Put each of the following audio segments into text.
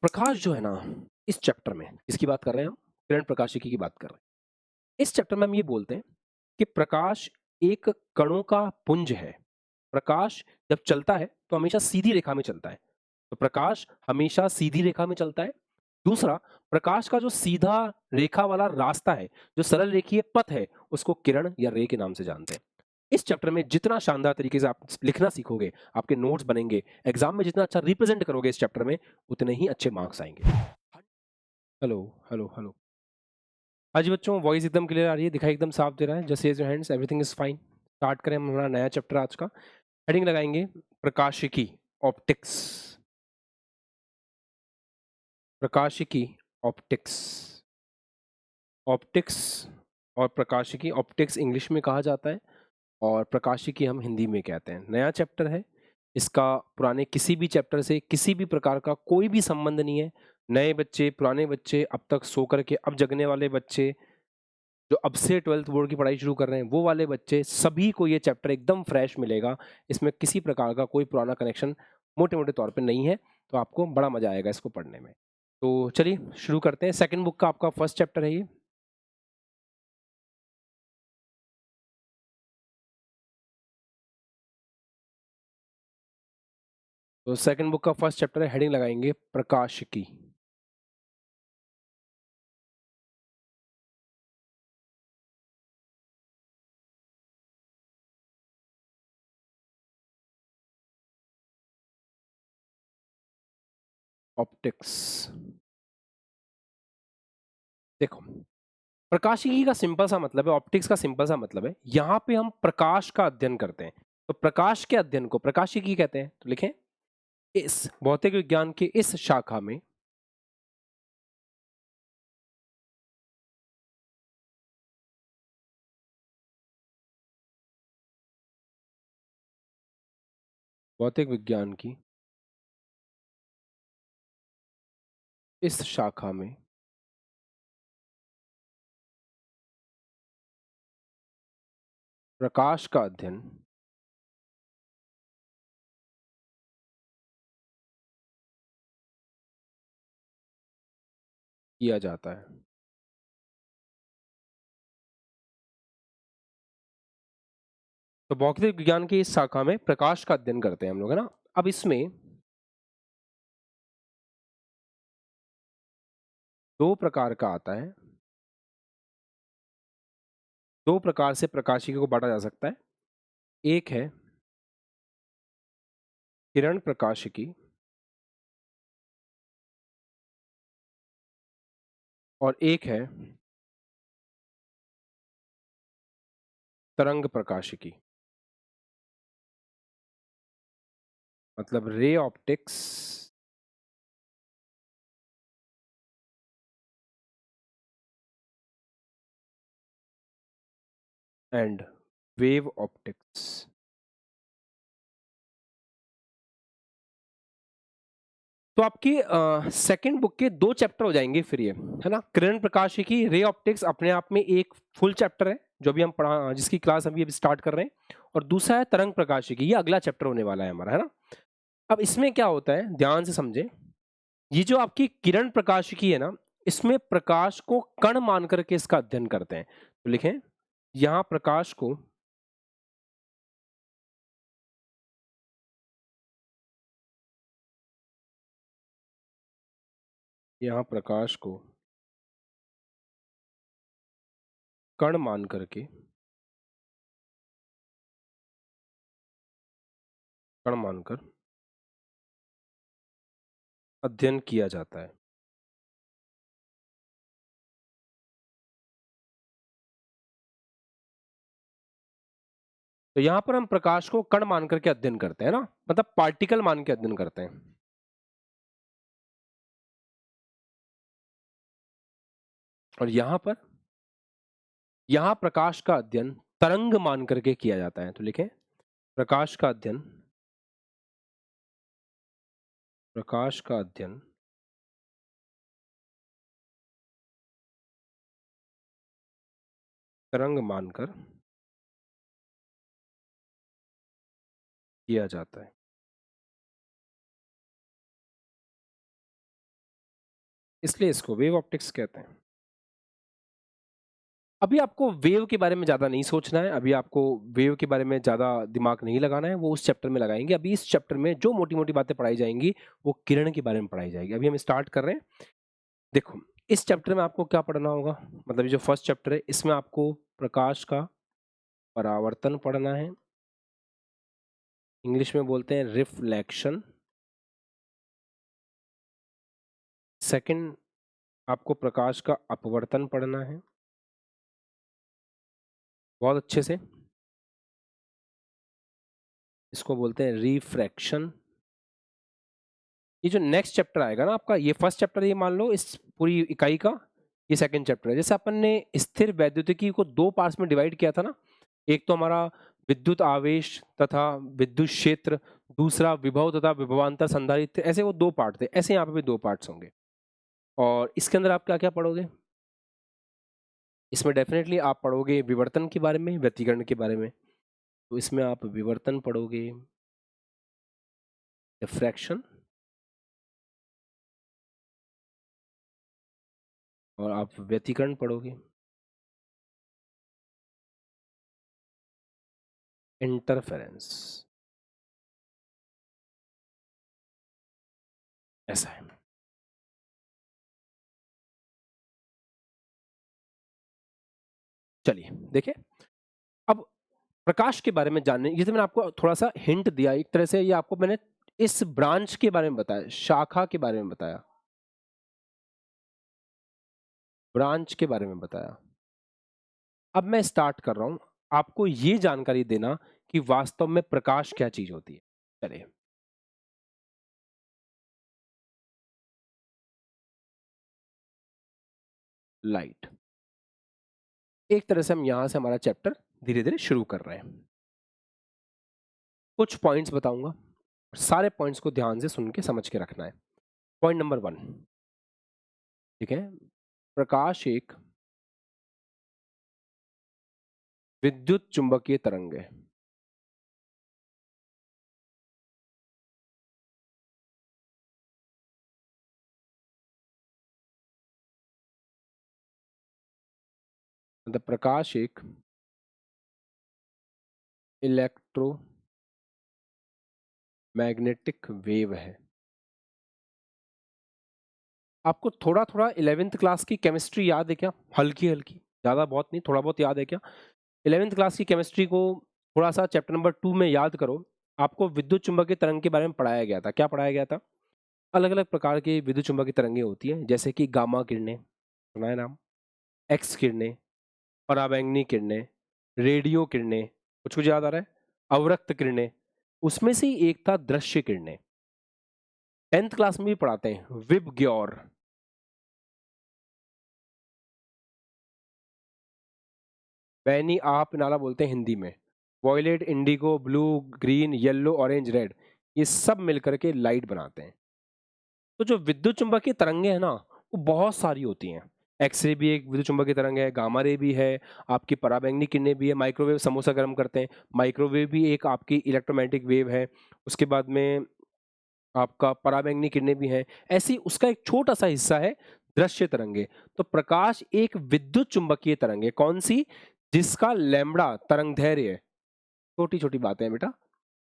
प्रकाश जो है ना, इस चैप्टर में किसकी बात कर रहे हैं हम? किरण प्रकाशिकी की बात कर रहे हैं। इस चैप्टर में हम ये बोलते हैं कि प्रकाश एक कणों का पुंज है। प्रकाश जब चलता है तो हमेशा सीधी रेखा में चलता है। तो प्रकाश हमेशा सीधी रेखा में चलता है। दूसरा, प्रकाश का जो सीधा रेखा वाला रास्ता है, जो सरल रेखीय पथ है, उसको किरण या रे के नाम से जानते हैं। इस चैप्टर में जितना शानदार तरीके से आप लिखना सीखोगे, आपके नोट्स बनेंगे, एग्जाम में जितना अच्छा रिप्रेजेंट करोगे इस चैप्टर में, उतने ही अच्छे मार्क्स आएंगे। Hello, hello, hello. हाँ जी बच्चों, वॉइस एकदम क्लियर आ रही है, दिखाई एकदम साफ दे रहा है। Just raise your hands, everything is fine. Start करें हम हमारा नया चैप्टर आज का। हेडिंग लगाएंगे प्रकाशिकी, ऑप्टिक्स। प्रकाशिकी, ऑप्टिक्स। ऑप्टिक्स और प्रकाशिकी, ऑप्टिक्स इंग्लिश में कहा जाता है और प्रकाशिकी हम हिंदी में कहते हैं। नया चैप्टर है, इसका पुराने किसी भी चैप्टर से किसी भी प्रकार का कोई भी संबंध नहीं है। नए बच्चे, पुराने बच्चे, अब तक सो करके अब जगने वाले बच्चे, जो अब से 12th बोर्ड की पढ़ाई शुरू कर रहे हैं, वो वाले बच्चे, सभी को ये चैप्टर एकदम फ्रेश मिलेगा। इसमें किसी प्रकार का कोई पुराना कनेक्शन मोटे मोटे तौर पे नहीं है, तो आपको बड़ा मजा आएगा इसको पढ़ने में। तो चलिए शुरू करते हैं। सेकंड बुक का आपका फर्स्ट चैप्टर है ये। तो सेकंड बुक का फर्स्ट चैप्टर है, हेडिंग लगाएंगे प्रकाशिकी। ऑप्टिक्स। देखो, प्रकाशिकी का सिंपल सा मतलब है, ऑप्टिक्स का सिंपल सा मतलब है, यहाँ पे हम प्रकाश का अध्ययन करते हैं। तो प्रकाश के अध्ययन को प्रकाशिकी कहते हैं। तो लिखें, इस भौतिक विज्ञान के इस शाखा में भौतिक विज्ञान की इस शाखा में प्रकाश का अध्ययन किया जाता है। तो भौतिक विज्ञान की इस शाखा में प्रकाश का अध्ययन करते हैं हम लोग, है ना। अब इसमें दो प्रकार का आता है, दो प्रकार से प्रकाशिकी को बांटा जा सकता है। एक है किरण प्रकाशिकी और एक है तरंग प्रकाशिकी। मतलब ray optics and wave optics. तो आपकी सेकंड बुक के दो चैप्टर हो जाएंगे फिर ये, है ना। किरण प्रकाशिकी, रे ऑप्टिक्स अपने आप में एक फुल चैप्टर है, जो भी हम पढ़ा, जिसकी क्लास अभी स्टार्ट कर रहे हैं। और दूसरा है तरंग प्रकाशिकी, ये अगला चैप्टर होने वाला है हमारा, है ना। अब इसमें क्या होता है, ध्यान से समझे। ये जो आपकी किरण प्रकाशिकी है ना, इसमें प्रकाश को कण मान करके इसका अध्ययन करते हैं। तो लिखें, यहां प्रकाश को यहां प्रकाश को कण मान करके, कण मानकर अध्ययन किया जाता है। तो यहां पर हम प्रकाश को कण मान करके अध्ययन करते हैं ना, मतलब पार्टिकल मान के अध्ययन करते हैं। और यहां प्रकाश का अध्ययन तरंग मान करके किया जाता है। तो लिखें, प्रकाश का अध्ययन, प्रकाश का अध्ययन तरंग मानकर किया जाता है। इसलिए इसको वेव ऑप्टिक्स कहते हैं। अभी आपको वेव के बारे में ज़्यादा नहीं सोचना है, अभी आपको वेव के बारे में ज़्यादा दिमाग नहीं लगाना है, वो उस चैप्टर में लगाएँगे। अभी इस चैप्टर में जो मोटी-मोटी बातें पढ़ाई जाएँगी, वो किरण के बारे में पढ़ाई जाएगी। अभी हम स्टार्ट कर रहे हैं। देखो, इस चैप्टर में आपको क्या पढ़ना होगा? मतलब ये जो फर्स्ट चैप्टर है, इसमें आपको प्रकाश का परावर्तन पढ़ना है। इंग्लिश में बोलते हैं रिफ्लेक्शन। सेकंड, आपको प्रकाश का अपवर्तन पढ़ना है बहुत अच्छे से। इसको बोलते हैं रिफ्रैक्शन। ये जो नेक्स्ट चैप्टर आएगा ना आपका, ये फर्स्ट चैप्टर ये मान लो इस पूरी इकाई का, ये सेकंड चैप्टर है। जैसे अपन ने स्थिर वैद्युतिकी को दो पार्ट्स में डिवाइड किया था ना, एक तो हमारा विद्युत आवेश तथा विद्युत क्षेत्र, दूसरा विभव तथा विभवांतर संधारित्र, ऐसे वो दो पार्ट थे। ऐसे यहाँ पे भी दो पार्ट्स होंगे। और इसके अंदर आप क्या क्या पढ़ोगे? इसमें डेफिनेटली आप पढ़ोगे विवर्तन के बारे में, व्यतिकरण के बारे में। तो इसमें आप विवर्तन पढ़ोगे, डिफ्रैक्शन, और आप व्यतिकरण पढ़ोगे, इंटरफेरेंस। ऐसा है। चलिए देखिए, अब प्रकाश के बारे में जानने, ये तो मैंने आपको थोड़ा सा हिंट दिया एक तरह से, ये आपको मैंने इस ब्रांच के बारे में बताया, शाखा के बारे में बताया, ब्रांच के बारे में बताया। अब मैं स्टार्ट कर रहा हूं आपको ये जानकारी देना कि वास्तव में प्रकाश क्या चीज होती है। चलिए, लाइट। एक तरह से हम यहां से हमारा चैप्टर धीरे धीरे शुरू कर रहे हैं। कुछ पॉइंट्स बताऊंगा, सारे पॉइंट्स को ध्यान से सुन के समझ के रखना है। पॉइंट नंबर 1, ठीक है, प्रकाश एक विद्युत चुंबकीय तरंग है। मतलब प्रकाश एक इलेक्ट्रो मैग्नेटिक वेव है। आपको थोड़ा थोड़ा 11th क्लास की केमिस्ट्री याद है क्या? हल्की हल्की, ज़्यादा बहुत नहीं, थोड़ा बहुत याद है क्या? 11th क्लास की केमिस्ट्री को थोड़ा सा चैप्टर नंबर 2 में याद करो। आपको विद्युत चुंबकीय तरंग के बारे में पढ़ाया गया था। क्या पढ़ाया गया था? अलग अलग प्रकार की विद्युत चुंबकीय तरंगें होती हैं, जैसे कि गामा किरणें, सुना है नाम? एक्स किरणें, पराबैंगनी किरणें, रेडियो किरणें, कुछ कुछ याद आ रहा है? अवरक्त किरणें। उसमें से ही एक था दृश्य किरणें। 10th क्लास में भी पढ़ाते हैं, विब ग्योर। बैनी आप नाला बोलते हैं हिंदी में। Violet, indigo, blue, green, yellow, orange, red, ये सब मिलकर के लाइट बनाते हैं। तो जो विद्युत चुंबकीय तरंगे हैं ना, वो बहुत सारी होती हैं। एक्सरे भी एक विद्युत चुंबकीय तरंग है, गामा रे भी है, आपकी पराबैंगनी किरणें भी है, माइक्रोवेव समोसा गर्म करते हैं, माइक्रोवेव भी एक आपकी इलेक्ट्रोमैग्नेटिक वेव है। उसके बाद में आपका पराबैंगनी किरणें भी हैं। ऐसी उसका एक छोटा सा हिस्सा है दृश्य तरंगे। तो प्रकाश एक विद्युत चुंबकीय तरंग है, कौन सी? जिसका लैम्बडा तरंग दैर्घ्य, छोटी छोटी बातें हैं बेटा,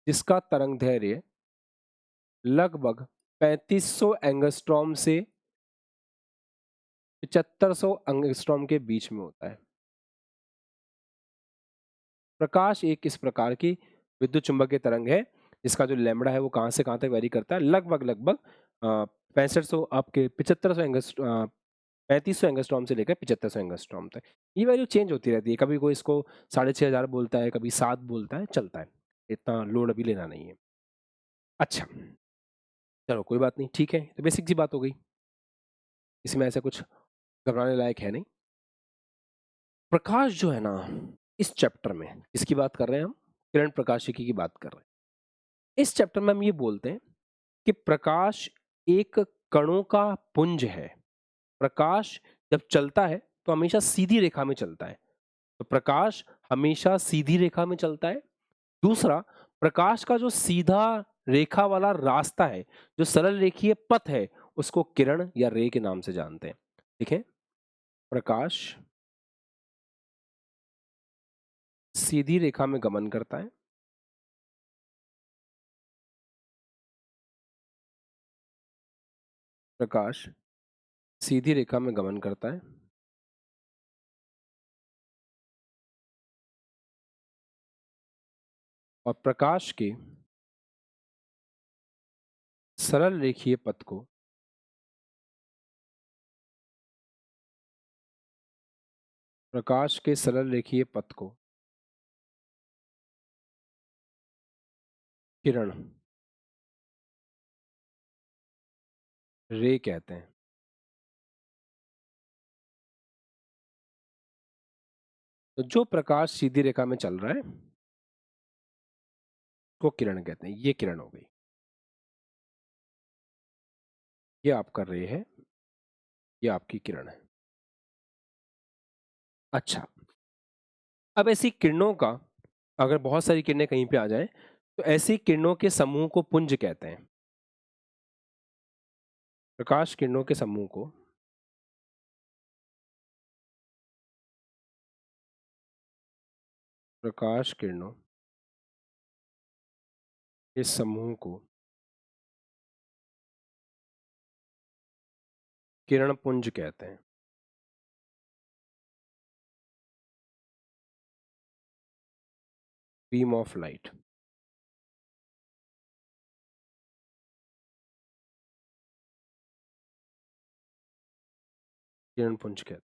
जिसका तरंग दैर्घ्य लगभग 3500 एंगस्ट्रॉम से 7500 एंगस्ट्रॉम के बीच में होता है। प्रकाश एक इस प्रकार की विद्युत चुंबकीय तरंग है जिसका जो लैम्बडा है वो कहां से कहां तक वेरी करता है, लगभग लगभग 6500 आपके 7500 एंगस्ट्रॉम, 3500 एंगस्ट्रॉम से लेकर 7500 एंगस्ट्रॉम तक। ये वैल्यू चेंज होती रहती है, कभी कोई इसको 6500 बोलता है, कभी 7 बोलता है, चलता है, इतना लोड अभी लेना नहीं है। अच्छा, चलो कोई बात नहीं, ठीक है, तो बेसिक सी बात हो गई, इसमें ऐसा कुछ घबराने लायक है नहीं। प्रकाश जो है ना, इस चैप्टर में इसकी बात कर रहे हैं हम, किरण प्रकाशिकी की बात कर रहे हैं। इस चैप्टर में हम ये बोलते हैं कि प्रकाश एक कणों का पुंज है। प्रकाश जब चलता है तो हमेशा सीधी रेखा में चलता है, तो प्रकाश हमेशा सीधी रेखा में चलता है। दूसरा, प्रकाश का जो सीधा रेखा वाला रास्ता है, जो सरल रेखीय पथ है, उसको किरण या रे के नाम से जानते हैं। ठीक है, प्रकाश सीधी रेखा में गमन करता है। प्रकाश सीधी रेखा में गमन करता है। और प्रकाश के सरल रेखीय पथ को प्रकाश के सरल रेखीय पथ को किरण रे कहते हैं। तो जो प्रकाश सीधी रेखा में चल रहा है को किरण कहते हैं। ये किरण हो गई, ये आपका रे है, ये आपकी किरण है। अच्छा, अब ऐसी किरणों का अगर बहुत सारी किरणें कहीं पे आ जाएं तो ऐसी किरणों के समूह को पुंज कहते हैं। प्रकाश किरणों के समूह को प्रकाश किरणों के समूह को किरण पुंज कहते हैं। Beam of light. किरण पुंज कहते हैं।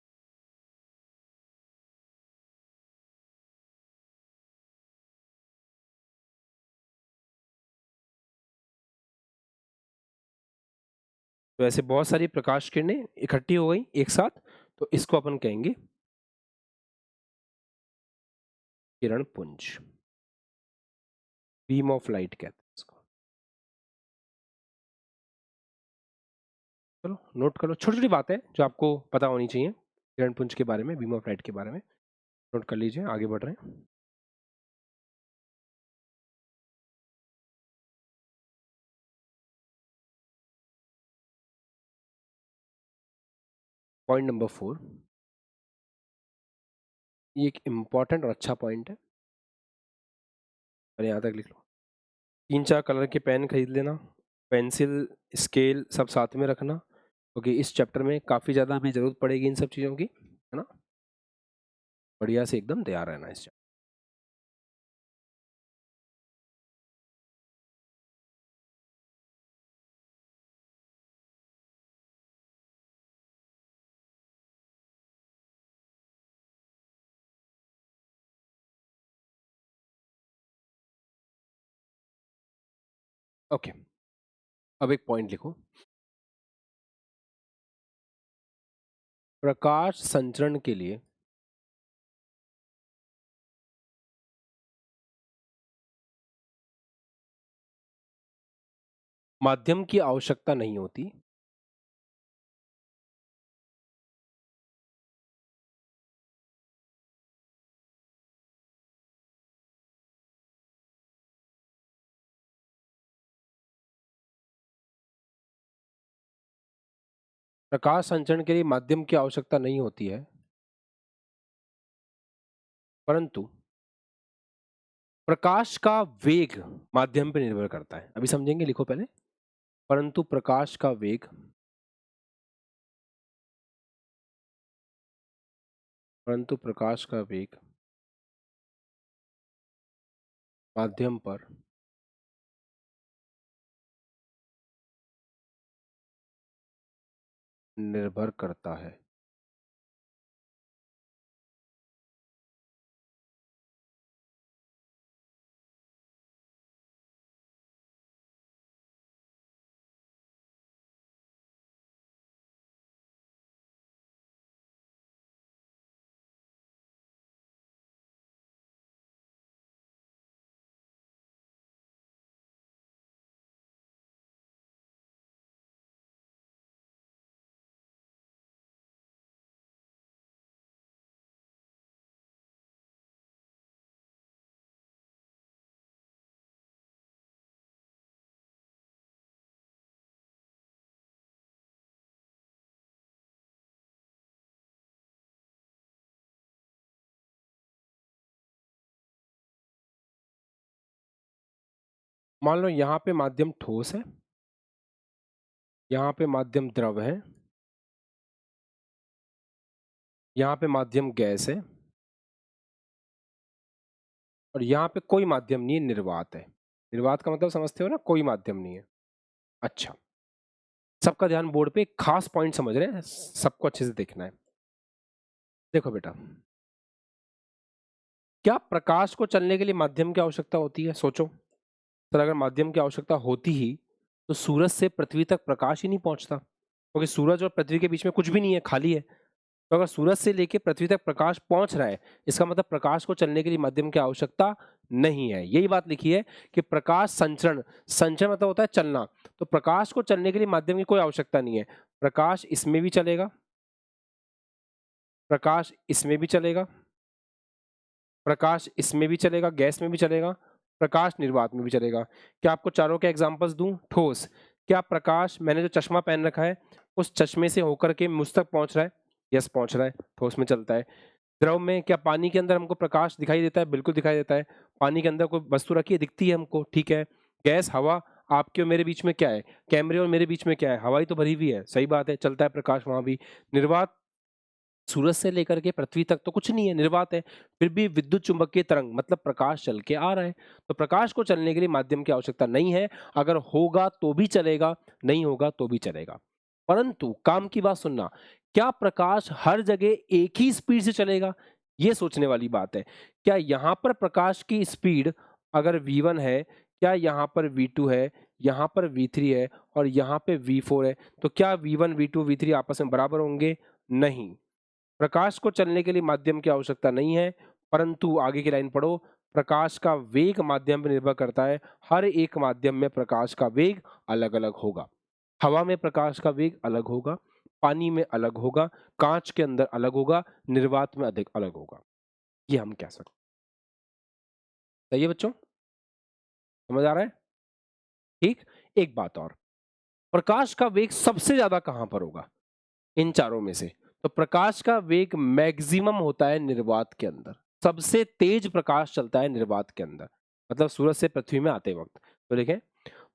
तो ऐसे बहुत सारी प्रकाश किरणें इकट्ठी हो गई एक साथ, तो इसको अपन कहेंगे किरण पुंज। बीम ऑफ लाइट कहते हैं इसको। चलो नोट कर लो, छोटी छोटी बातें जो आपको पता होनी चाहिए किरण पुंज के बारे में, बीम ऑफ लाइट के बारे में। नोट कर लीजिए, आगे बढ़ रहे हैं। पॉइंट नंबर 4, ये एक इंपॉर्टेंट और अच्छा पॉइंट है, और यहाँ तक लिख लो। 3-4 कलर के पेन खरीद लेना, पेंसिल स्केल सब साथ में रखना, क्योंकि इस चैप्टर में काफ़ी ज़्यादा हमें ज़रूरत पड़ेगी इन सब चीज़ों की, है ना। बढ़िया से एकदम तैयार रहना इस चैप्टर। ओके, अब एक पॉइंट लिखो। प्रकाश संचरण के लिए माध्यम की आवश्यकता नहीं होती। प्रकाश संचरण के लिए माध्यम की आवश्यकता नहीं होती है, परंतु प्रकाश का वेग माध्यम पर निर्भर करता है। अभी समझेंगे, लिखो पहले। परंतु प्रकाश का वेग परंतु प्रकाश का वेग माध्यम पर निर्भर करता है। मान लो यहाँ पे माध्यम ठोस है, यहाँ पे माध्यम द्रव है, यहाँ पे माध्यम गैस है, और यहाँ पे कोई माध्यम नहीं है, निर्वात है। निर्वात का मतलब समझते हो ना, कोई माध्यम नहीं है। अच्छा, सबका ध्यान बोर्ड पे, एक खास पॉइंट समझ रहे हैं, सबको अच्छे से देखना है। देखो बेटा, क्या प्रकाश को चलने के लिए माध्यम की आवश्यकता होती है? सोचो सर, अगर माध्यम की आवश्यकता होती ही तो सूरज से पृथ्वी तक प्रकाश ही नहीं पहुंचता, क्योंकि सूरज और पृथ्वी के बीच में कुछ भी नहीं है, खाली है। तो अगर सूरज से लेके पृथ्वी तक प्रकाश पहुंच रहा है, इसका मतलब प्रकाश को चलने के लिए माध्यम की आवश्यकता नहीं है। यही बात लिखी है कि प्रकाश संचरण, संचरण मतलब होता है चलना, तो प्रकाश को चलने के लिए माध्यम की कोई आवश्यकता नहीं है। प्रकाश इसमें भी चलेगा, प्रकाश इसमें भी चलेगा, प्रकाश इसमें भी चलेगा, गैस में भी चलेगा, प्रकाश निर्वात में भी चलेगा। क्या आपको चारों के एग्जांपल्स दूं? ठोस, क्या प्रकाश, मैंने जो चश्मा पहन रखा है उस चश्मे से होकर के मुझ तक पहुंच रहा है? यस, पहुंच रहा है, ठोस में चलता है। द्रव में, क्या पानी के अंदर हमको प्रकाश दिखाई देता है? बिल्कुल दिखाई देता है। पानी के अंदर कोई वस्तु रखी है, दिखती है हमको, ठीक है। गैस, हवा, आपके और मेरे बीच में क्या है? कैमरे और मेरे बीच में क्या है? हवा ही तो भरी हुई है, सही बात है, चलता है प्रकाश वहां भी। निर्वात, सूरज से लेकर के पृथ्वी तक तो कुछ नहीं है, निर्वात है, फिर भी विद्युत चुंबकीय तरंग मतलब प्रकाश चल के आ रहा है। तो प्रकाश को चलने के लिए माध्यम की आवश्यकता नहीं है। अगर होगा तो भी चलेगा, नहीं होगा तो भी चलेगा। परंतु काम की बात सुनना, क्या प्रकाश हर जगह एक ही स्पीड से चलेगा? ये सोचने वाली बात है। क्या यहां पर प्रकाश की स्पीड अगर v1 है, क्या यहां पर v2 है, यहां पर v3 है और यहां पे v4 है, तो क्या v1 v2 v3 आपस में बराबर होंगे? नहीं। प्रकाश को चलने के लिए माध्यम की आवश्यकता नहीं है, परंतु आगे की लाइन पढ़ो, प्रकाश का वेग माध्यम पर निर्भर करता है। हर एक माध्यम में प्रकाश का वेग अलग अलग होगा। हवा में प्रकाश का वेग अलग होगा, पानी में अलग होगा, कांच के अंदर अलग होगा, निर्वात में अधिक अलग होगा। ये हम कह सकते हैं। सही है बच्चों, समझ आ रहा है? ठीक। एक बात और, प्रकाश का वेग सबसे ज्यादा कहां पर होगा इन चारों में से? तो प्रकाश का वेग मैक्सिमम होता है निर्वात के अंदर, सबसे तेज प्रकाश चलता है निर्वात के अंदर, मतलब सूरज से पृथ्वी में आते वक्त। तो देखें,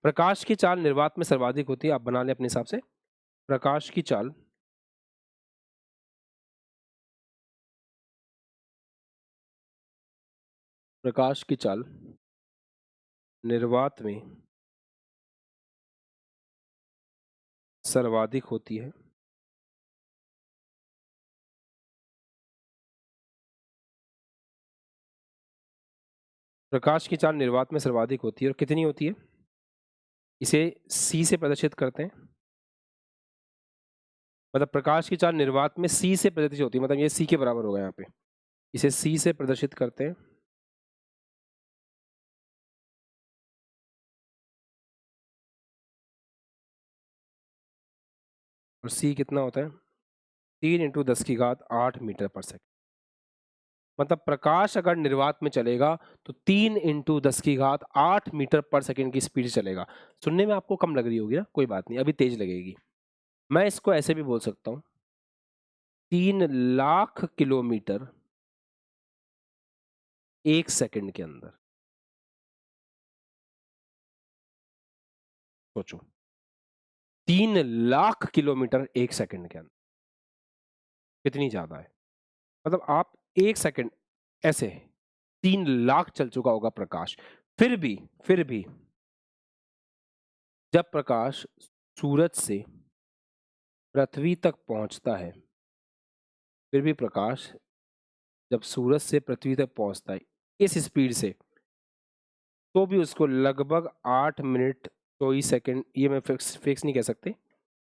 प्रकाश की चाल निर्वात में सर्वाधिक होती है, आप बना लें अपने हिसाब से। प्रकाश की चाल प्रकाश की चाल निर्वात में सर्वाधिक होती है। प्रकाश की चाल निर्वात में सर्वाधिक होती है, और कितनी होती है? इसे सी से प्रदर्शित करते हैं, मतलब प्रकाश की चाल निर्वात में सी से प्रदर्शित होती है, मतलब ये सी के बराबर होगा यहाँ पे। इसे सी से प्रदर्शित करते हैं, और सी कितना होता है? 3 × 10⁸ मतलब प्रकाश अगर निर्वात में चलेगा तो 3 × 10⁸ की स्पीड चलेगा। सुनने में आपको कम लग रही होगी ना, कोई बात नहीं, अभी तेज लगेगी। मैं इसको ऐसे भी बोल सकता हूं, 3 लाख किलोमीटर 1 सेकंड के अंदर। सोचो, 3 लाख किलोमीटर 1 सेकंड के अंदर, कितनी ज्यादा है। मतलब आप 1 सेकंड ऐसे 3 लाख चल चुका होगा प्रकाश। फिर भी जब प्रकाश सूरज से पृथ्वी तक पहुंचता है, फिर भी प्रकाश जब सूरज से पृथ्वी तक पहुंचता है इस स्पीड से, तो भी उसको लगभग 8 मिनट 24 सेकंड, ये मैं फिक्स नहीं कह सकते,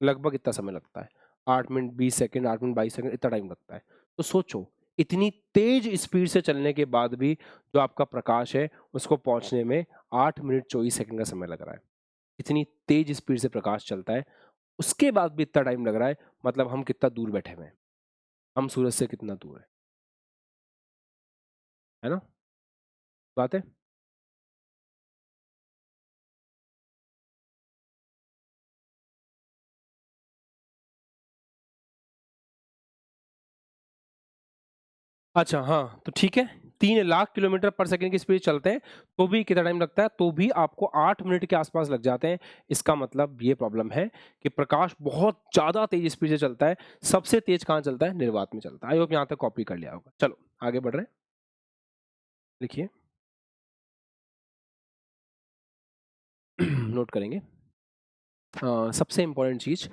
लगभग इतना समय लगता है। 8 मिनट 20 सेकंड, 8 मिनट 22 सेकंड, इतना टाइम लगता है। तो सोचो, इतनी तेज स्पीड से चलने के बाद भी जो आपका प्रकाश है उसको पहुंचने में 8 मिनट 24 सेकंड का समय लग रहा है। इतनी तेज स्पीड से प्रकाश चलता है, उसके बाद भी इतना टाइम लग रहा है, मतलब हम कितना दूर बैठे हुए हैं, हम सूरज से कितना दूर है ना? बात है। अच्छा हाँ, तो ठीक है, 3 लाख किलोमीटर पर सेकंड की स्पीड चलते हैं तो भी कितना टाइम लगता है, तो भी आपको 8 मिनट के आसपास लग जाते हैं। इसका मतलब ये प्रॉब्लम है कि प्रकाश बहुत ज्यादा तेज स्पीड से चलता है। सबसे तेज कहाँ चलता है? निर्वात में चलता है। आई होप यहाँ तक कॉपी कर लिया होगा। चलो आगे बढ़ रहे हैं, लिखिए। नोट करेंगे। सबसे इंपॉर्टेंट चीज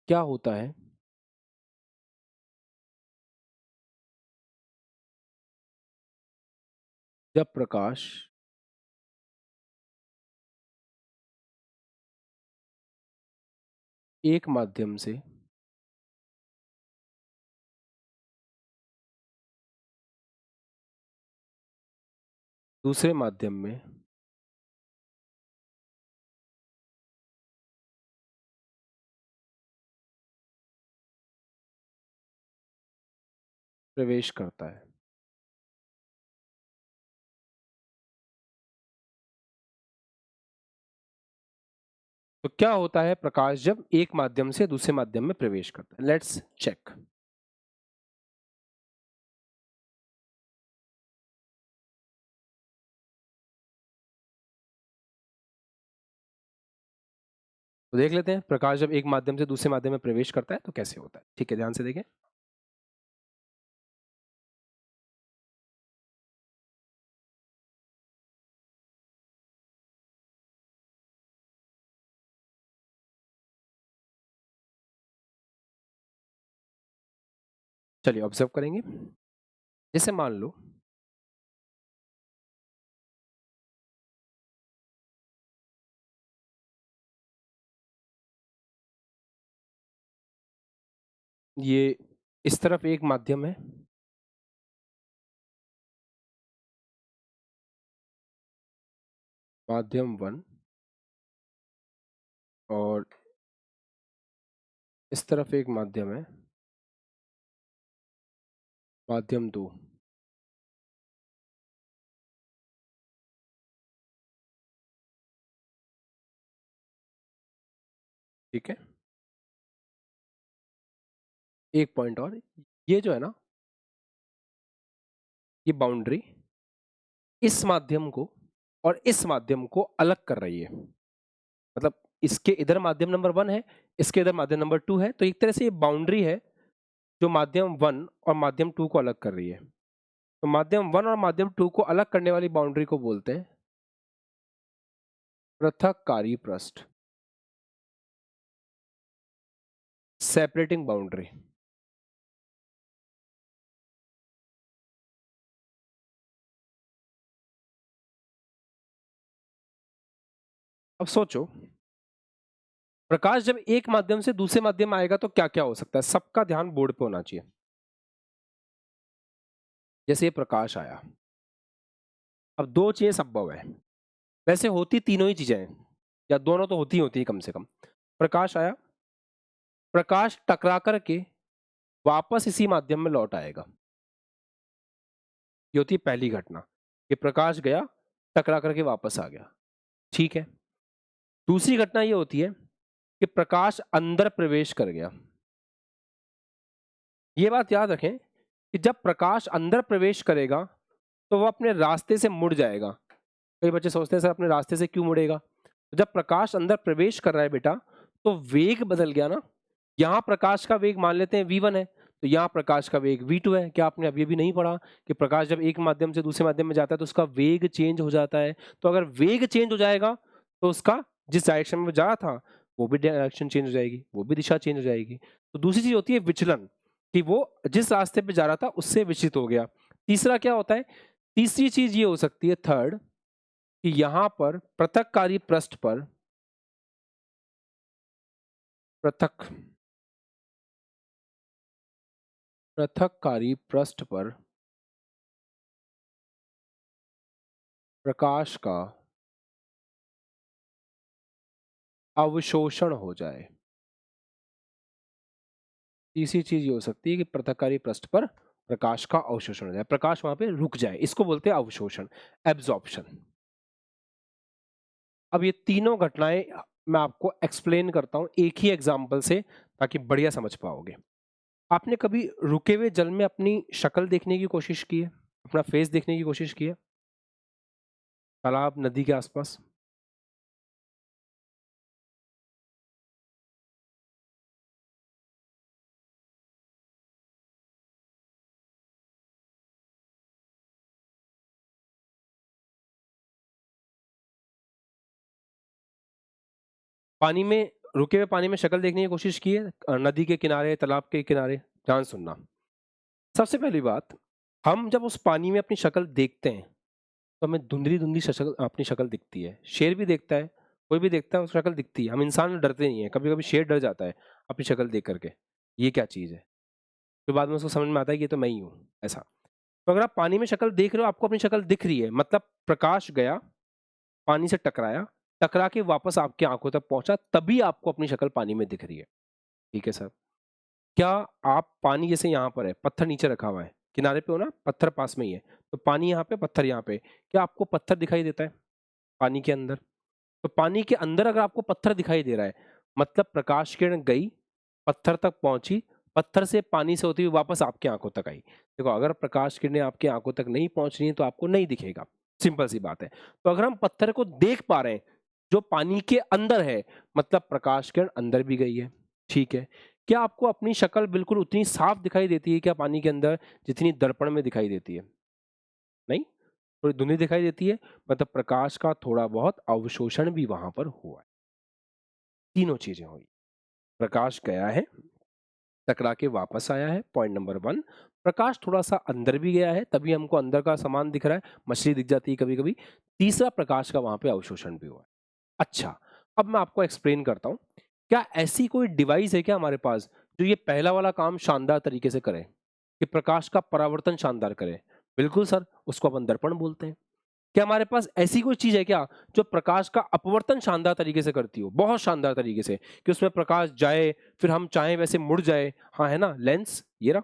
क्या होता है जब प्रकाश एक माध्यम से दूसरे माध्यम में प्रवेश करता है। तो क्या होता है प्रकाश जब एक माध्यम से दूसरे माध्यम में प्रवेश करता है? Let's check. तो देख लेते हैं प्रकाश जब एक माध्यम से दूसरे माध्यम में प्रवेश करता है तो कैसे होता है। ठीक है, ध्यान से देखें। चलिए ऑब्जर्व करेंगे। जैसे मान लो ये इस तरफ एक माध्यम है, माध्यम 1, और इस तरफ एक माध्यम है, माध्यम 2। ठीक है, एक पॉइंट और, ये जो है ना, ये बाउंड्री इस माध्यम को और इस माध्यम को अलग कर रही है। मतलब इसके इधर माध्यम नंबर 1 है, इसके इधर माध्यम नंबर 2 है, तो एक तरह से ये बाउंड्री है जो माध्यम 1 और माध्यम 2 को अलग कर रही है। तो माध्यम 1 और माध्यम 2 को अलग करने वाली बाउंड्री को बोलते हैं पृथक्कारी पृष्ठ, सेपरेटिंग बाउंड्री। अब सोचो प्रकाश जब एक माध्यम से दूसरे माध्यम में आएगा तो क्या क्या हो सकता है। सबका ध्यान बोर्ड पे होना चाहिए। जैसे ये प्रकाश आया, अब दो चीजें संभव है, वैसे होती तीनों ही चीजें हैं, या दोनों तो होती है कम से कम। प्रकाश आया, प्रकाश टकरा करके वापस इसी माध्यम में लौट आएगा। ये होती है पहली घटना कि प्रकाश गया, टकरा करके वापस आ गया। ठीक है। दूसरी घटना ये होती है कि प्रकाश अंदर प्रवेश कर गया। ये बात याद रखें कि जब प्रकाश अंदर प्रवेश करेगा तो वह अपने रास्ते से मुड़ जाएगा। कई बच्चे सोचते हैं सर अपने रास्ते से क्यों मुड़ेगा? तो जब प्रकाश अंदर प्रवेश कर रहा है बेटा, तो वेग बदल गया ना। यहाँ प्रकाश का वेग मान लेते हैं v1 है, तो यहाँ प्रकाश का वेग v2 है। क्या आपने अभी भी नहीं पढ़ा कि प्रकाश जब एक माध्यम से दूसरे माध्यम में जाता है तो उसका वेग चेंज हो जाता है? तो अगर वेग चेंज हो जाएगा तो उसका जिस डायरेक्शन में जा रहा था वो भी डायरेक्शन चेंज हो जाएगी, वो भी दिशा चेंज हो जाएगी। तो दूसरी चीज होती है विचलन, कि वो जिस रास्ते पे जा रहा था उससे विचलित हो गया। तीसरा क्या होता है? तीसरी चीज ये हो सकती है, थर्ड, कि यहां पर पृथक्कारी पृष्ठ पर पृथक पृथक्कारी पृष्ठ पर प्रकाश का अवशोषण हो जाए। तीसरी चीज ये हो सकती है कि पृथक्कारी पृष्ठ पर प्रकाश का अवशोषण हो जाए, प्रकाश वहां पे रुक जाए। इसको बोलते हैं अवशोषण, एब्जॉर्प्शन। अब ये तीनों घटनाएं मैं आपको एक्सप्लेन करता हूं एक ही एग्जांपल से, ताकि बढ़िया समझ पाओगे। आपने कभी रुके हुए जल में अपनी शक्ल देखने की कोशिश की है, अपना फेस देखने की कोशिश की है, तालाब नदी के आसपास? पानी में, रुके हुए पानी में शक्ल देखने की कोशिश की है, नदी के किनारे, तालाब के किनारे? ध्यान सुनना। सबसे पहली बात, हम जब उस पानी में अपनी शक्ल देखते हैं तो हमें धुंधली धुंधली शक्ल, अपनी शक्ल दिखती है। शेर भी देखता है, कोई भी देखता है, उसकी शक्ल दिखती है। हम इंसान डरते नहीं है, कभी कभी शेर डर जाता है अपनी शक्ल देख करके, ये क्या चीज है। फिर बाद में उसको समझ में आता है कि ये तो मैं ही हूँ, ऐसा। तो अगर आप पानी में शक्ल देख रहे हो, आपको अपनी शक्ल दिख रही है, मतलब प्रकाश गया, पानी से टकराया, टकरा के वापस आपकी आंखों तक पहुंचा, तभी आपको अपनी शक्ल पानी में दिख रही है। ठीक है सर। क्या आप पानी, जैसे यहाँ पर है, पत्थर नीचे रखा हुआ है, किनारे पे हो ना, पत्थर पास में ही है, तो पानी यहाँ पे, पत्थर यहाँ पे, क्या आपको पत्थर दिखाई देता है पानी के अंदर? तो पानी के अंदर अगर आपको पत्थर दिखाई दे रहा है, मतलब प्रकाश किरण गई, पत्थर तक पहुंची, पत्थर से पानी से होती हुई वापस आपकी आंखों तक आई। देखो, अगर प्रकाश किरणें आपकी आंखों तक नहीं पहुंच रही हैं तो आपको नहीं दिखेगा, सिंपल सी बात है। तो अगर हम पत्थर को देख पा रहे हैं जो पानी के अंदर है, मतलब प्रकाश किरण अंदर भी गई है। ठीक है। क्या आपको अपनी शक्ल बिल्कुल उतनी साफ दिखाई देती है क्या पानी के अंदर, जितनी दर्पण में दिखाई देती है? नहीं, थोड़ी धुंधली दिखाई देती है, मतलब प्रकाश का थोड़ा बहुत अवशोषण भी वहां पर हुआ है। तीनों चीजें हुई, प्रकाश गया है, टकरा के वापस आया है, पॉइंट नंबर वन। प्रकाश थोड़ा सा अंदर भी गया है, तभी हमको अंदर का सामान दिख रहा है, मछली दिख जाती है कभी कभी। तीसरा, प्रकाश का वहां पे अवशोषण भी हुआ है। अच्छा, अब मैं आपको एक्सप्लेन करता हूं। क्या ऐसी कोई डिवाइस है क्या हमारे पास जो ये पहला वाला काम शानदार तरीके से करे, कि प्रकाश का परावर्तन शानदार करे? बिल्कुल सर, उसको अपन दर्पण बोलते हैं। क्या हमारे पास ऐसी कोई चीज है क्या जो प्रकाश का अपवर्तन शानदार तरीके से करती हो, बहुत शानदार तरीके से, कि उसमें प्रकाश जाए, फिर हम चाहें वैसे मुड़ जाए? हाँ, है ना, लेंस। ये रहा,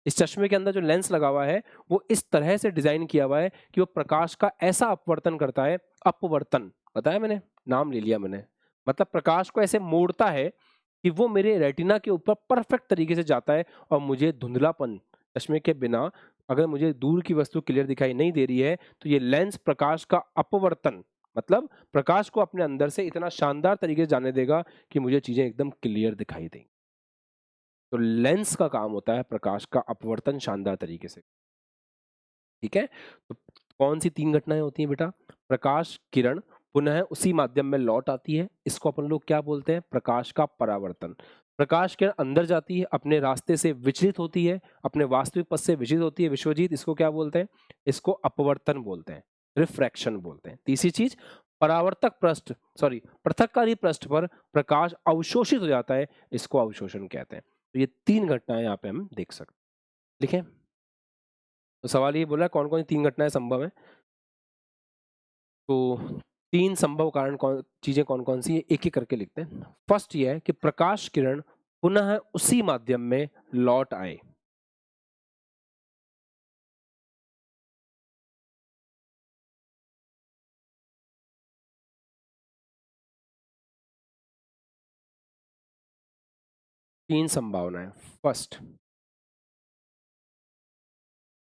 इस चश्मे के अंदर जो लेंस लगा हुआ है, वो इस तरह से डिजाइन किया हुआ है कि वो प्रकाश का ऐसा अपवर्तन करता है। अपवर्तन बताया मैंने, नाम ले लिया मैंने, मतलब प्रकाश को ऐसे मोड़ता है कि वो मेरे रेटिना के ऊपर परफेक्ट तरीके से जाता है, और मुझे धुंधलापन, चश्मे के बिना अगर मुझे दूर की वस्तु क्लियर दिखाई नहीं दे रही है, तो ये लेंस प्रकाश का अपवर्तन, मतलब प्रकाश को अपने अंदर से इतना शानदार तरीके से जाने देगा कि मुझे चीजें एकदम क्लियर दिखाई देंगी। तो लेंस का काम होता है प्रकाश का अपवर्तन शानदार तरीके से। ठीक है। तो कौन सी तीन घटनाएं होती हैं बेटा? प्रकाश किरण पुनः उसी माध्यम में लौट आती है, इसको अपन लोग क्या बोलते हैं? प्रकाश का परावर्तन। प्रकाश किरण अंदर जाती है, अपने रास्ते से विचलित होती है, अपने वास्तविक पथ से विचलित होती है, विश्वजीत, इसको क्या बोलते हैं? इसको अपवर्तन बोलते हैं, रिफ्रैक्शन बोलते हैं। तीसरी चीज, परावर्तक पृष्ठ, सॉरी, पृथककारी पृष्ठ पर प्रकाश अवशोषित हो जाता है, इसको अवशोषण कहते हैं। तो ये तीन घटनाएं यहाँ पे हम देख सकते हैं। लिखें। तो सवाल ये बोला, कौन कौन सी तीन घटनाएं संभव है? तो तीन संभव कारण, कौन चीजें कौन कौन सी है, एक एक करके लिखते हैं। फर्स्ट ये है कि प्रकाश किरण पुनः उसी माध्यम में लौट आए। तीन संभावनाएं। फर्स्ट,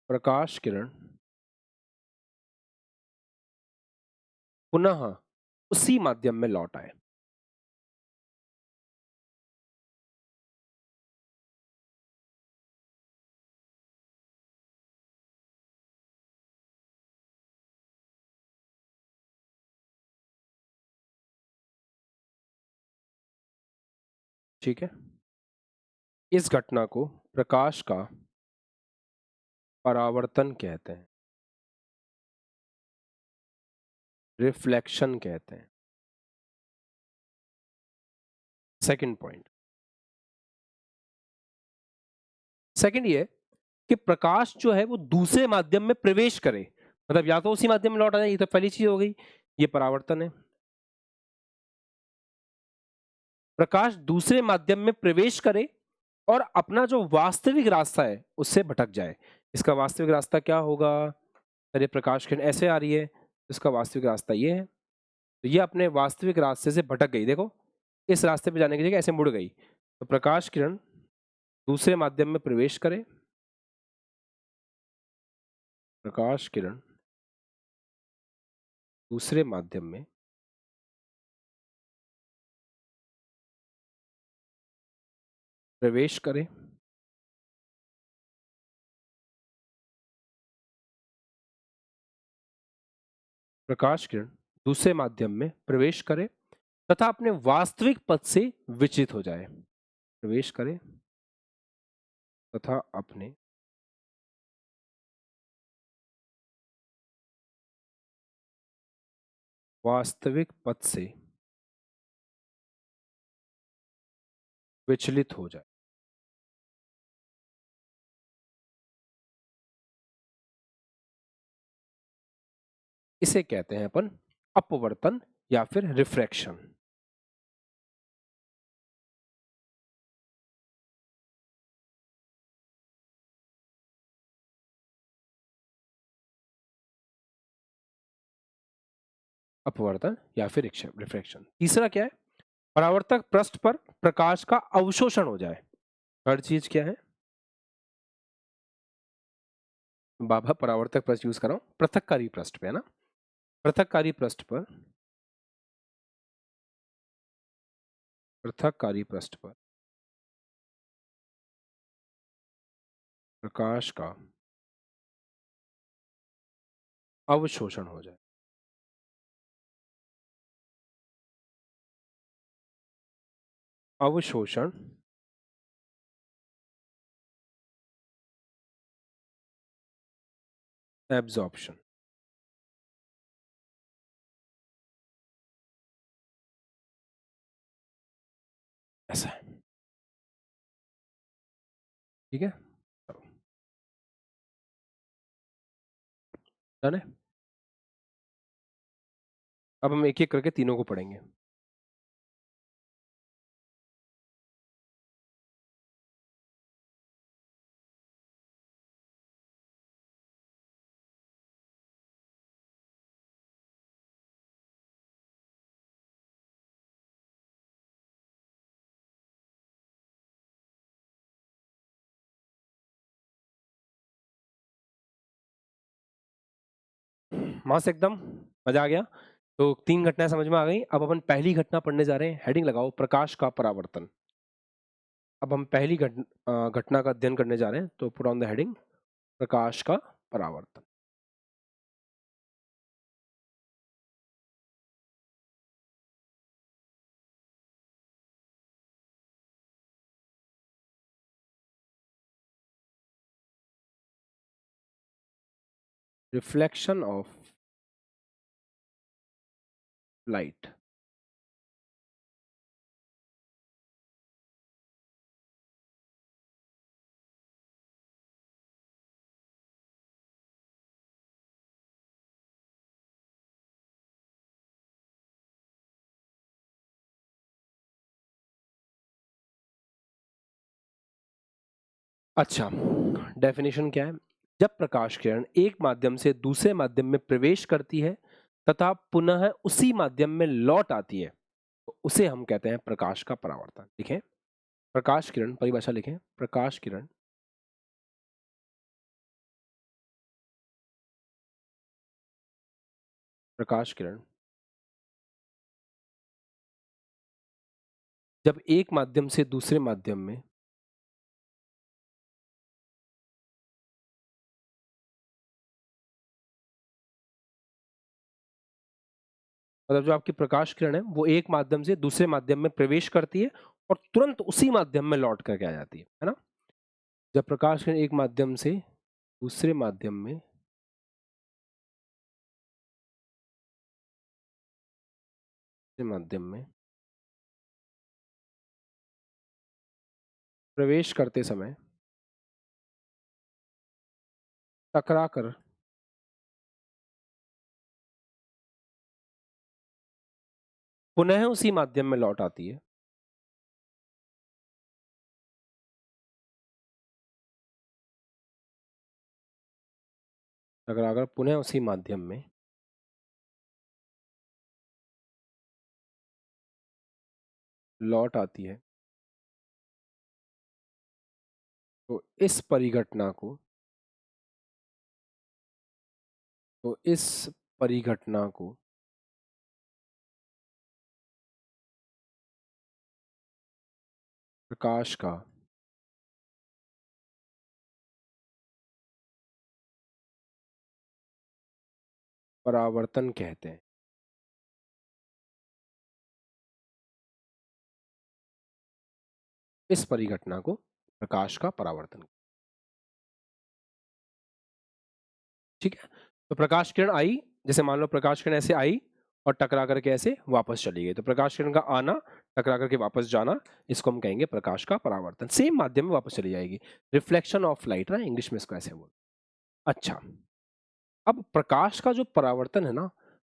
प्रकाश किरण पुनः उसी माध्यम में लौट आए। ठीक है। इस घटना को प्रकाश का परावर्तन कहते हैं, रिफ्लेक्शन कहते हैं। सेकंड पॉइंट, सेकंड ये कि प्रकाश जो है वो दूसरे माध्यम में प्रवेश करे, मतलब या तो उसी माध्यम में लौट आ जाए, ये तो पहली चीज हो गई, ये परावर्तन है। प्रकाश दूसरे माध्यम में प्रवेश करे और अपना जो वास्तविक रास्ता है उससे भटक जाए। इसका वास्तविक रास्ता क्या होगा? अरे, प्रकाश किरण ऐसे आ रही है, इसका वास्तविक रास्ता ये है, तो ये अपने वास्तविक रास्ते से भटक गई। देखो, इस रास्ते पे जाने की जगह ऐसे मुड़ गई, तो प्रकाश किरण दूसरे माध्यम में प्रवेश करे, प्रकाश किरण दूसरे माध्यम में प्रवेश करे, प्रकाश किरण दूसरे माध्यम में प्रवेश करे तथा अपने वास्तविक पथ से विचलित हो जाए। प्रवेश करे तथा अपने वास्तविक पथ से विचलित हो जाए। इसे कहते हैं अपन अपवर्तन या फिर रिफ्रैक्शन। अपवर्तन या फिर रिफ्रैक्शन। तीसरा क्या है? परावर्तक पृष्ठ पर प्रकाश का अवशोषण हो जाए। थर्ड चीज क्या है? बाबा परावर्तक पृष्ठ यूज कर रहा हूं, पृथककारी पृष्ठ पे है ना। पृथककारी पृष्ठ पर पृथककारी पृष्ठ पर प्रकाश का अवशोषण हो जाए। अवशोषण एब्जॉर्प्शन। ऐसा है, ठीक है। डन है। अब हम एक एक करके तीनों को पढ़ेंगे। मास एकदम मजा आ गया। तो तीन घटनाएं समझ में आ गई। अब अपन पहली घटना पढ़ने जा रहे हैं। हेडिंग लगाओ, प्रकाश का परावर्तन। अब हम पहली घटना का अध्ययन करने जा रहे हैं, तो पुट ऑन द हेडिंग प्रकाश का परावर्तन। Reflection of light. अच्छा, डेफिनेशन क्या है? जब प्रकाश किरण एक माध्यम से दूसरे माध्यम में प्रवेश करती है तथा पुनः उसी माध्यम में लौट आती है, तो उसे हम कहते हैं प्रकाश का परावर्तन। लिखें, प्रकाश किरण, परिभाषा लिखें, प्रकाश किरण प्रकाश किरण जब एक माध्यम से दूसरे माध्यम में मतलब जो आपकी प्रकाश किरण है वो एक माध्यम से दूसरे माध्यम में प्रवेश करती है और तुरंत उसी माध्यम में लौट करके आ जाती है ना। जब प्रकाश किरण एक माध्यम से दूसरे माध्यम में प्रवेश करते समय टकरा कर पुनः उसी माध्यम में लौट आती है, टकरा कर पुनः उसी माध्यम में लौट आती है, तो इस परिघटना को तो इस परिघटना को प्रकाश का परावर्तन कहते हैं। इस परिघटना को प्रकाश का परावर्तन, ठीक है। तो प्रकाश किरण आई, जैसे मान लो प्रकाश किरण ऐसे आई और टकरा करके ऐसे वापस चली गई, तो प्रकाश किरण का आना, टकरा करके वापस जाना, इसको हम कहेंगे प्रकाश का परावर्तन। सेम माध्यम में वापस चली जाएगी, रिफ्लेक्शन ऑफ लाइट ना, इंग्लिश में इसको ऐसे बोल। अच्छा, अब प्रकाश का जो परावर्तन है ना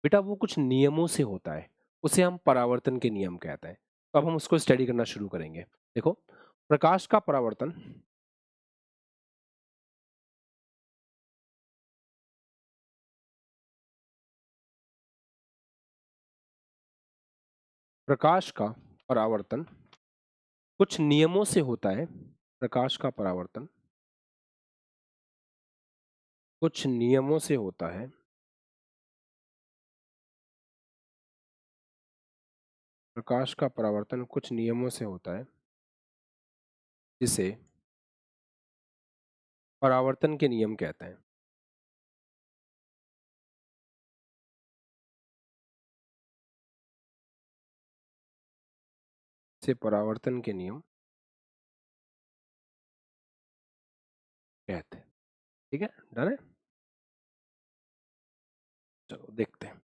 बेटा, वो कुछ नियमों से होता है, उसे हम परावर्तन के नियम कहते हैं। तो अब हम उसको स्टडी करना शुरू करेंगे। देखो, प्रकाश का परावर्तन प्रकाश का परावर्तन कुछ नियमों से होता है। प्रकाश का परावर्तन कुछ नियमों से होता है। प्रकाश का परावर्तन कुछ नियमों से होता है, जिसे परावर्तन के नियम कहते हैं। इसे परावर्तन के नियम कहते हैं। ठीक है, डन है। चलो देखते हैं।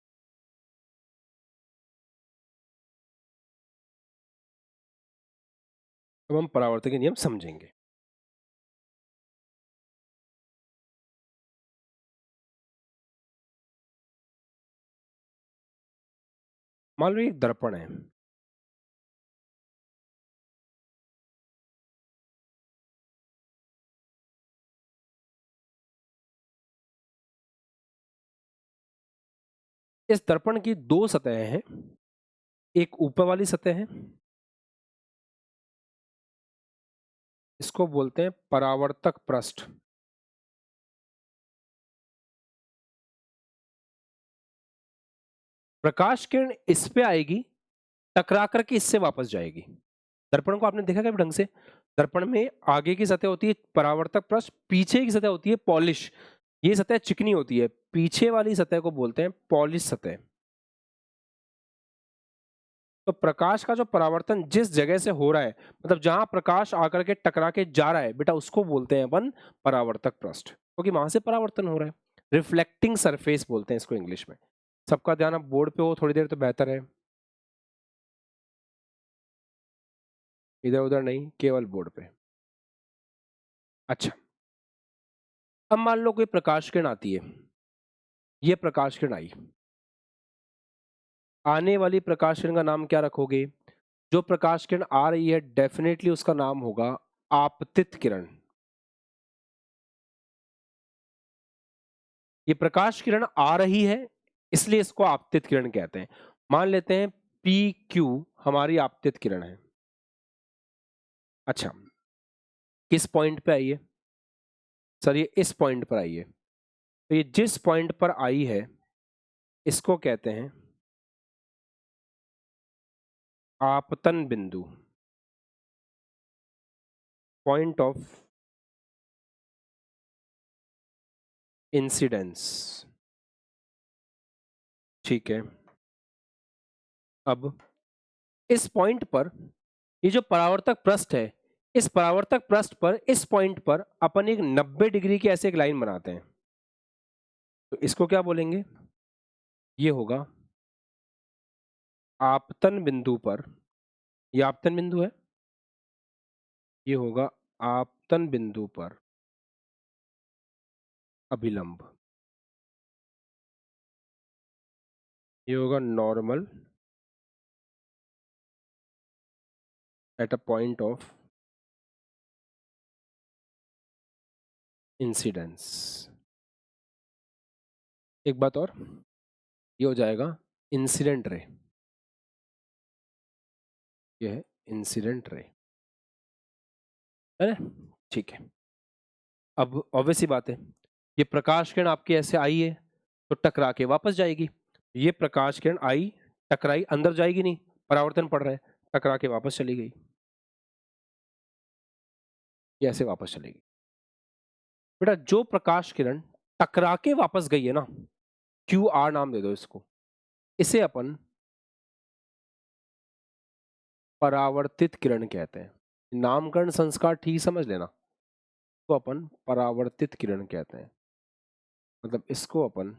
अब हम परावर्तन के नियम समझेंगे। मान लो एक दर्पण है। इस दर्पण की दो सतहें हैं, एक ऊपर वाली सतह है, इसको बोलते हैं परावर्तक पृष्ठ। प्रकाश किरण इस पे आएगी, टकरा करके इससे वापस जाएगी। दर्पण को आपने देखा क्या ढंग से? दर्पण में आगे की सतह होती है परावर्तक पृष्ठ, पीछे की सतह होती है पॉलिश। ये सतह चिकनी होती है, पीछे वाली सतह को बोलते हैं पॉलिश सतह। तो प्रकाश का जो परावर्तन जिस जगह से हो रहा है, मतलब जहां प्रकाश आकर के टकरा के जा रहा है बेटा, उसको बोलते हैं अपन परावर्तक पृष्ठ, क्योंकि वहां से परावर्तन हो रहा है। रिफ्लेक्टिंग सरफेस बोलते हैं इसको इंग्लिश में। सबका ध्यान अब बोर्ड पे हो थोड़ी देर तो बेहतर है, इधर उधर नहीं, केवल बोर्ड पे। अच्छा, अब मान लो कोई प्रकाश किरण आती है, ये प्रकाश किरण आई, आने वाली प्रकाश किरण का नाम क्या रखोगे? जो प्रकाश किरण आ रही है डेफिनेटली उसका नाम होगा आपतित किरण। ये प्रकाश किरण आ रही है इसलिए इसको आपतित किरण कहते हैं। मान लेते हैं पी क्यू हमारी आपतित किरण है। अच्छा, किस पॉइंट पे आई है? सर ये इस पॉइंट पर आई है। तो ये जिस पॉइंट पर आई है इसको कहते हैं आपतन बिंदु, पॉइंट ऑफ इंसिडेंस। ठीक है, अब इस पॉइंट पर ये जो परावर्तक पृष्ठ है, इस परावर्तक पृष्ठ पर इस पॉइंट पर अपन एक 90 डिग्री की ऐसे एक लाइन बनाते हैं, तो इसको क्या बोलेंगे? ये होगा आपतन बिंदु पर, ये आपतन बिंदु है, ये होगा आपतन बिंदु पर अभिलंब, ये होगा normal at a point of incidence. एक बात और, ये हो जाएगा इंसिडेंट रे, ये है इंसिडेंट रे, है ना? ठीक है। अब ऑब्वियस सी बात है, ये प्रकाश किरण आपके ऐसे आई है तो टकरा के वापस जाएगी। ये प्रकाश किरण आई, टकराई, अंदर जाएगी नहीं, परावर्तन पड़ रहा है, टकरा के वापस चली गई, ये ऐसे वापस चलेगी। बेटा जो प्रकाश किरण टकरा के वापस गई है ना, क्यू आर नाम दे दो इसको, इसे अपन परावर्तित किरण कहते हैं। नामकरण संस्कार ठीक समझ लेना, तो अपन परावर्तित किरण कहते हैं, मतलब इसको अपन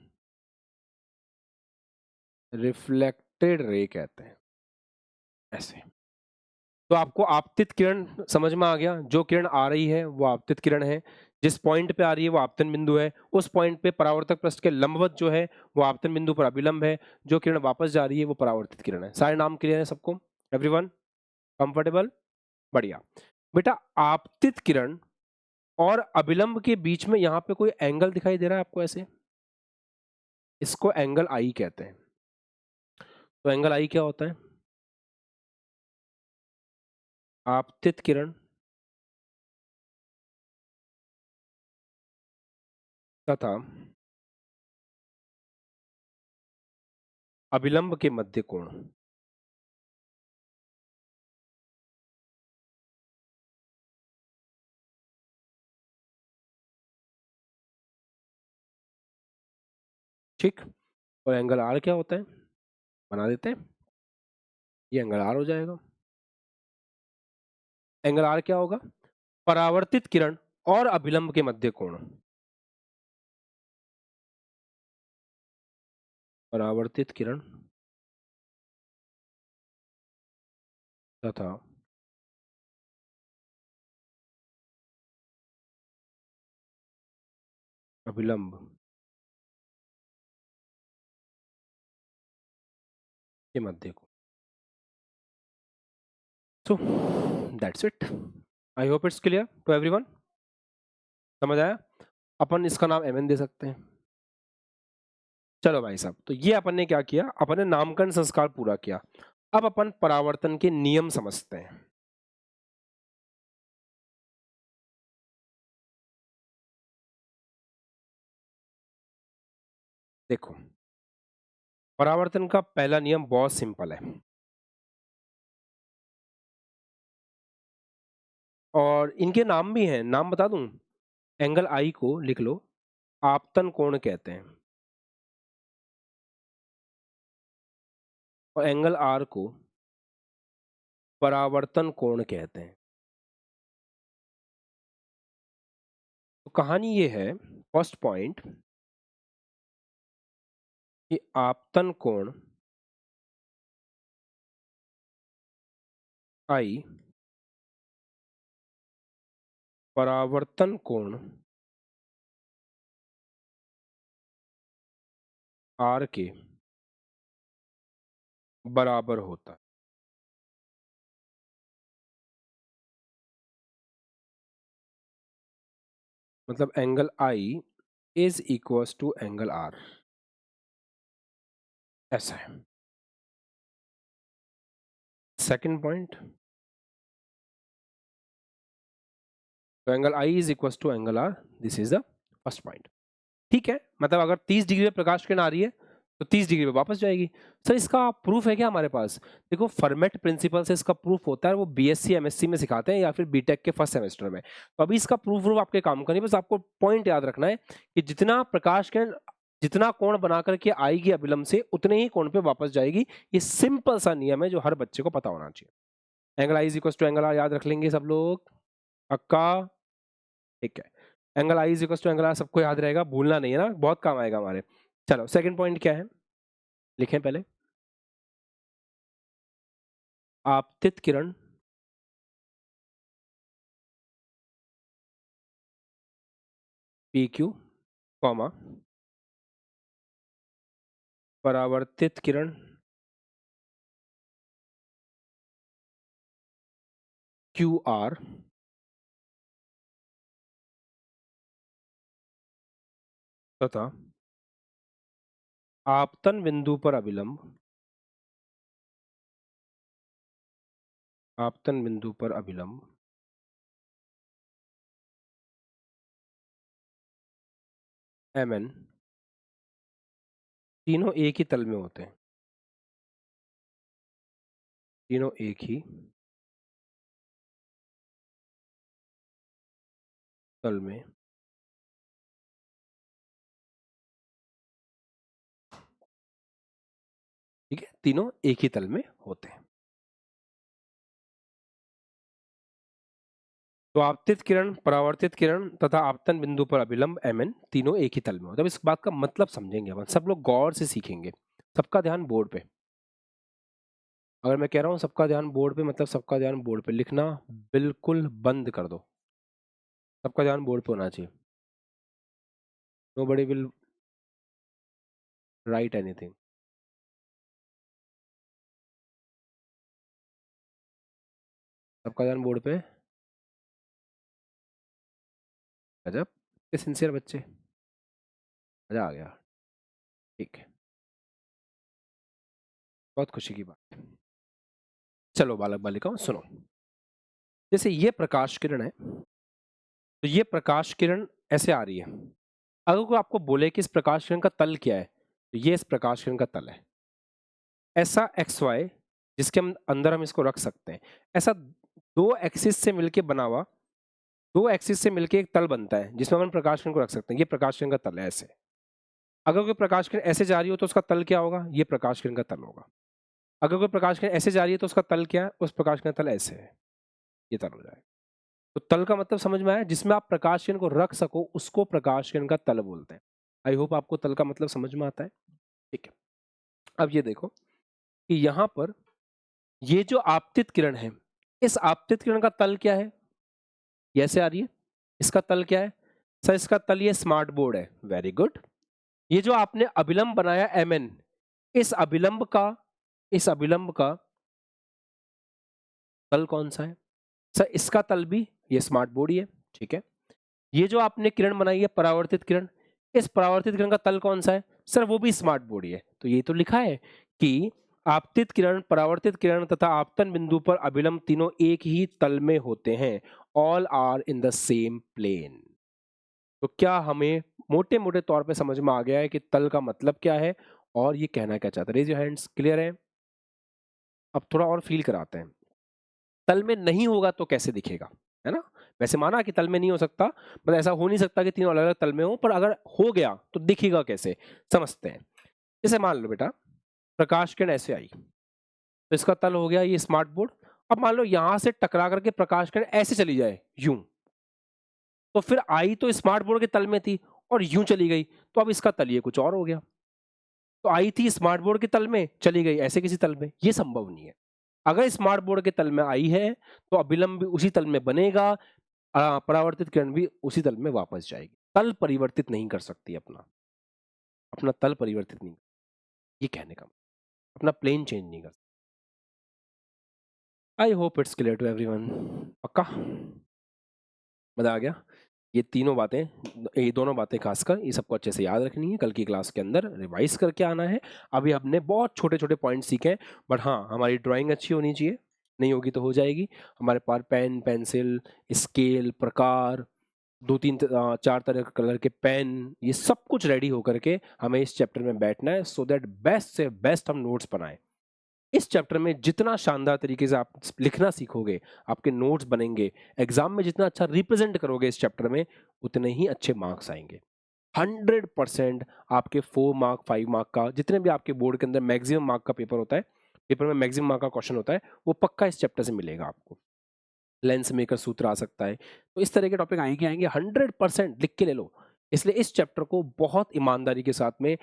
रिफ्लेक्टेड रे कहते हैं, ऐसे। तो आपको आपतित किरण समझ में आ गया, जो किरण आ रही है वो आपतित किरण है, जिस पॉइंट पे आ रही है वो आपतन बिंदु है, उस पॉइंट पे परावर्तक पृष्ठ के लंबवत जो है वो आपतन बिंदु पर अभिलंब है, जो किरण वापस जा रही है वो परावर्तित किरण है। सारे नाम क्लियर है सबको? Everyone comfortable? बढ़िया। बेटा आपतित किरण और अभिलंब के बीच में यहां पे कोई एंगल दिखाई दे रहा है आपको ऐसे, इसको एंगल आई कहते हैं। तो एंगल आई क्या होता है? आपतित किरण तथा अभिलंब के मध्य कोण। ठीक। और एंगल आर क्या होता है, बना देते हैं, ये एंगल आर हो जाएगा। एंगल आर क्या होगा? परावर्तित किरण और अभिलंब के मध्य कोण। परावर्तित किरण तथा अभिलंब के मध्य कोण। So that's it. I hope it's clear to everyone. समझ आया? अपन इसका नाम एमएन दे सकते हैं। चलो भाई साहब, तो ये अपन ने क्या किया, अपन ने नामकरण संस्कार पूरा किया। अब अपन परावर्तन के नियम समझते हैं। देखो, परावर्तन का पहला नियम बहुत सिंपल है, और इनके नाम भी हैं, नाम बता दूं। एंगल आई को लिख लो आपतन कोण कहते हैं, और एंगल आर को परावर्तन कोण कहते हैं। तो कहानी ये है, फर्स्ट पॉइंट, कि आपतन कोण आई परावर्तन कोण आर के बराबर होता है। मतलब angle I is equals to angle R, ऐसा है। सेकंड पॉइंट, तो angle I is equals to angle R, this is the first point. ठीक है, मतलब अगर 30 डिग्री पे प्रकाश किरण आ रही है तो 30 डिग्री पे वापस जाएगी। सर इसका प्रूफ है क्या हमारे पास? देखो फर्मेट प्रिंसिपल से इसका प्रूफ होता है, वो बीएससी एमएससी में सिखाते हैं या फिर बीटेक के फर्स्ट सेमेस्टर में। तो अभी इसका प्रूफ आपके काम का नहीं, बस आपको पॉइंट याद रखना है कि जितना प्रकाश किरण जितना कोण बना करके आएगी अभिलंब से, उतने ही कोण पे वापस जाएगी। ये सिंपल सा नियम है जो हर बच्चे को पता होना चाहिए। Angle I is equal to angle R याद रख लेंगे सब लोग, पक्का? ठीक है, angle I is equal to angle R सबको याद रहेगा, भूलना नहीं है ना, बहुत काम आएगा हमारे। चलो सेकंड पॉइंट क्या है, लिखें पहले। आपतित किरण पी क्यू, कॉमा, परावर्तित किरण क्यू आर तथा आपतन बिंदु पर अभिलंब, आपतन बिंदु पर अभिलंब Mn तीनों एक ही तल में होते हैं, तीनों एक ही तल में ठीक है, तीनों एक ही तल में होते हैं। तो आपतित किरण, परावर्तित किरण तथा आपतन बिंदु पर अभिलंब Mn तीनों एक ही तल में होते हैं। अब इस बात का मतलब समझेंगे अपन, सब लोग गौर से सीखेंगे। सबका ध्यान बोर्ड पे। अगर मैं कह रहा हूं सबका ध्यान बोर्ड पे, मतलब सबका ध्यान बोर्ड पे, लिखना बिल्कुल बंद कर दो। सबका ध्यान बोर्ड पे होना चाहिए। Nobody will write anything. सबका ध्यान बोर्ड पे। गजब, ये सिंसियर बच्चे, मजा आ गया। ठीक है, बहुत खुशी की बात। चलो बालक बालिकाओं सुनो, जैसे ये प्रकाश किरण है, तो ये प्रकाश किरण ऐसे आ रही है। अगर कोई आपको बोले कि इस प्रकाश किरण का तल क्या है, तो ये इस प्रकाश किरण का तल है। ऐसा एक्स वाई जिसके अंदर हम इसको रख सकते हैं, ऐसा दो एक्सिस से मिलके बना हुआ, दो एक्सिस से मिलके एक तल बनता है जिसमें हम प्रकाश किरण को रख सकते हैं। ये प्रकाश किरण का तल है ऐसे। अगर कोई प्रकाश किरण ऐसे जा रही हो तो उसका तल क्या होगा? ये प्रकाश किरण का तल होगा। अगर कोई प्रकाश किरण ऐसे जा रही है तो उसका तल क्या है? उस प्रकाश किरण का तल ऐसे है, ये तल हो जाएगा। तो तल का मतलब समझ में आया? जिसमें आप प्रकाश किरण को रख सको उसको प्रकाश किरण का तल बोलते हैं। आई होप आपको तल का मतलब समझ में आता है। ठीक है, अब ये देखो कि यहां पर ये जो आपतित किरण है, इस आपतित किरण का तल क्या है? ये ऐसे आ रही है, इसका तल क्या है? सर इसका तल ये स्मार्ट बोर्ड है। Very good. ये जो आपने अभिलंब बनाया Mn, इस अभिलंब का तल कौन सा है? सर इसका तल भी ये स्मार्ट बोर्ड ही है। ठीक है, ये जो आपने किरण बनाई है परावर्तित किरण, इस परावर्तित किरण का तल कौन सा है? सर वो भी स्मार्ट बोर्ड ही है। तो ये तो लिखा है कि आपतित किरण, परावर्तित किरण तथा आपतन बिंदु पर अभिलंब तीनों एक ही तल में होते हैं। All are in the same plane. तो क्या हमें मोटे मोटे तौर पे समझ में आ गया है कि तल का मतलब क्या है और ये कहना क्या चाहता है? Raise your hands. क्लियर है? अब थोड़ा और फील कराते हैं। तल में नहीं होगा तो कैसे दिखेगा, है ना? वैसे माना कि तल में नहीं हो सकता, मतलब ऐसा हो नहीं सकता कि तीनों अलग अलग तल में हो, पर अगर हो गया तो दिखेगा कैसे, समझते हैं। जैसे मान लो बेटा प्रकाश किरण ऐसे आई, तो इसका तल हो गया ये स्मार्ट बोर्ड। अब मान लो यहां से टकरा करके प्रकाश किरण ऐसे चली जाए यूं, तो फिर आई तो स्मार्ट बोर्ड के तल में थी और यूं चली गई, तो अब इसका तल ये कुछ और हो गया। तो आई थी स्मार्ट बोर्ड के तल में, चली गई ऐसे किसी तल में, ये संभव नहीं है। अगर स्मार्ट बोर्ड के तल में आई है तो अभिलंब भी उसी तल में बनेगा, परावर्तित किरण भी उसी तल में वापस जाएगी। तल परिवर्तित नहीं कर सकती अपना अपना तल परिवर्तित नहीं, ये कहने का, अपना प्लेन चेंज नहीं कर सकती। I hope it's clear to everyone. पक्का मजा आ गया? ये तीनों बातें, ये दोनों बातें खासकर, ये सबको अच्छे से याद रखनी है, कल की क्लास के अंदर रिवाइज करके आना है। अभी हमने बहुत छोटे छोटे पॉइंट सीखे हैं, बट हाँ हमारी ड्राइंग अच्छी होनी चाहिए, नहीं होगी तो हो जाएगी। हमारे पास पेन, पेंसिल, स्केल, प्रकार, दो तीन चार तरह के कलर के पेन, ये सब कुछ रेडी होकर के हमें इस चैप्टर में बैठना है, सो दैट बेस्ट से बेस्ट हम नोट्स बनाएं। इस चैप्टर में जितना शानदार तरीके से आप लिखना सीखोगे, आपके नोट्स बनेंगे, एग्जाम में जितना अच्छा रिप्रेजेंट करोगे इस चैप्टर में, उतने ही अच्छे मार्क्स आएंगे। 100% आपके 4 मार्क 5 मार्क का, जितने भी आपके बोर्ड के अंदर मैक्सिमम मार्क का पेपर होता है, पेपर में मैक्सिमम मार्क का क्वेश्चन होता है, वो पक्का इस चैप्टर से मिलेगा आपको। लेंस मेकर सूत्र आ सकता है, तो इस तरह के टॉपिक आएंगे 100% लिख के ले लो। इसलिए इस चैप्टर को बहुत ईमानदारी के साथ में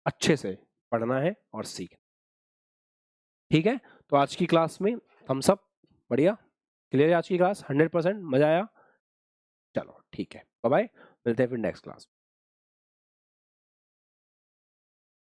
अच्छे से पढ़ना है और सीखना। ठीक है, तो आज की क्लास में हम सब बढ़िया क्लियर है? आज की क्लास 100% मजा आया? चलो ठीक है, बाय बाय, मिलते हैं फिर नेक्स्ट क्लास।